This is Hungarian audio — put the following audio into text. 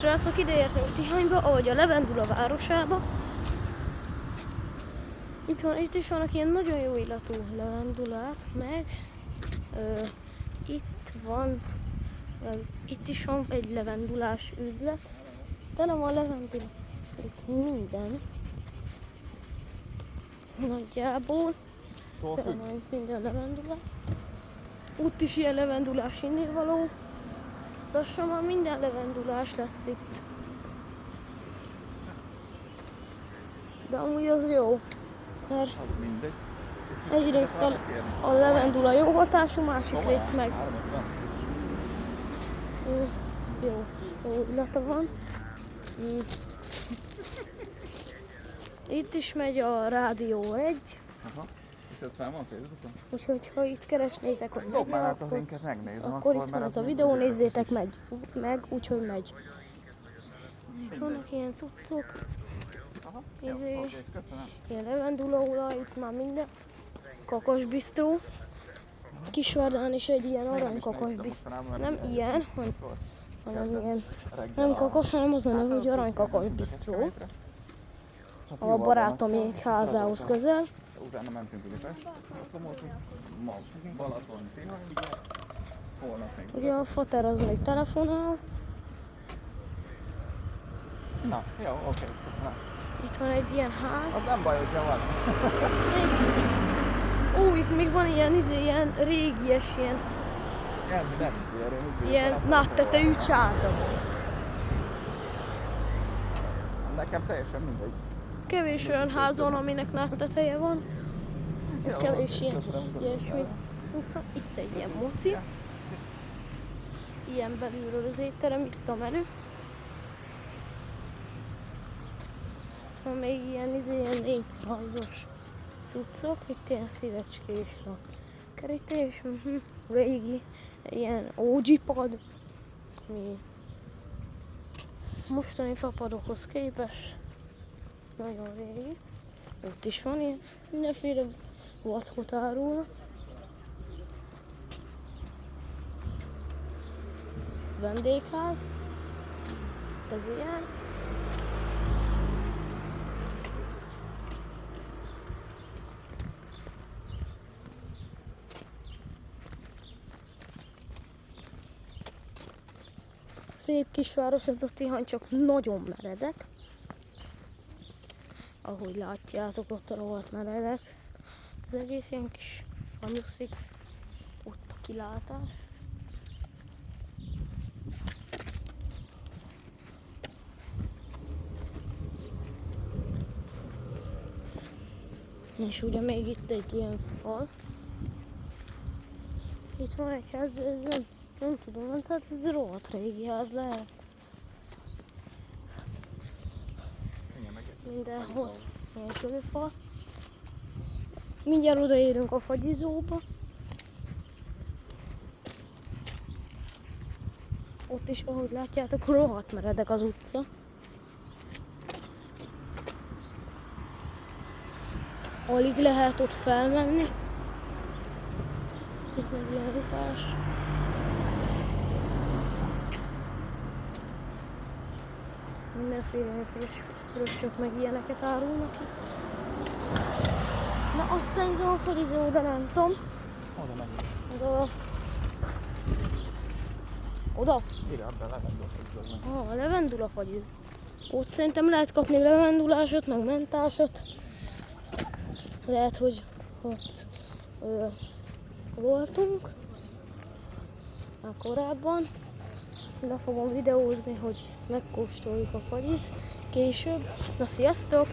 Srácok, ide értünk Tihanyba, ahogy a Levendula városába. Itt is vannak ilyen nagyon jó illatú levendulák, meg itt is van egy levendulás üzlet. Tele van levendula, itt minden. Nagyjából. Tele van minden levendula. Ott is ilyen levendulás innivaló. Lassan már minden levendulás lesz itt. De amúgy az jó, mert egyrészt a levendula jó hatású, másik részt meg jó illata van. Itt is megy a Rádió 1. Aha. És ez fel van Facebookon? Úgyhogy ha itt keresnétek, hogy megy le, akkor itt van ez a videó, nézzétek meg, úgyhogy megy. Itt vannak ilyen cuccok. Ilyen levendulaolaj, itt már minden. Kakasbisztró. Kisvardán is egy ilyen arany kakasbisztró. Nem ilyen, hanem ilyen. Nem kakas, hanem az a neve, hogy arany kakasbisztró. A barátomék házához közel. Utána mentünk Budapestre, akkor voltunk ma Balaton, Tihany, holnap még. Ugye a fater az még telefonál. Na, jó, oké. Na. Itt van egy ilyen ház. Az nem baj, hogyha van. Ó, itt még van ilyen régies, ilyen náttetejű csárda. Nekem teljesen mindegy. Kevés olyan ház van, aminek nátteteje van. Kevés ilyen ilyesmi cucca. Itt egy ilyen moci. Ilyen belülről az étterem, itt a menü. Itt van még ilyen lényrajzos cuccok. Itt ilyen szívecskés a kerítés. Régi, ilyen OG pad. Mi mostani fapadokhoz képest nagyon régi. Ott is van ilyen mindenféle vackot árulnak. Vendégház. Ez ilyen. Szép kisváros ez a Tihany, csak nagyon meredek. Ahogy látjátok, ott a rohadt meredek. Az egész ilyen kis fanyuszik. Ott a kilátás. És ugye még itt egy ilyen fal. Itt van egy ház, de ez nem tudom, hát ez rohadt régi ház lehet. Mindenhol ilyen kövőfal. Mindjárt odaérünk a fagyizóba. Ott is, ahogy látjátok, rohadt meredek az utca. Alig lehet ott felmenni. Itt meg ilyen utás. Mindenféle fröccsök meg ilyeneket árulnak itt. Na azt szerintem a fagyizó, de nem tudom. Oda megyünk. Oda? Ide, abban levendula fagyizó. A levendula fagyizó. Ott szerintem lehet kapni levendulásot, meg mentásot. Lehet, hogy ott voltunk már korábban. Le fogom videózni, hogy megkóstoljuk a fagyit később. Na, sziasztok!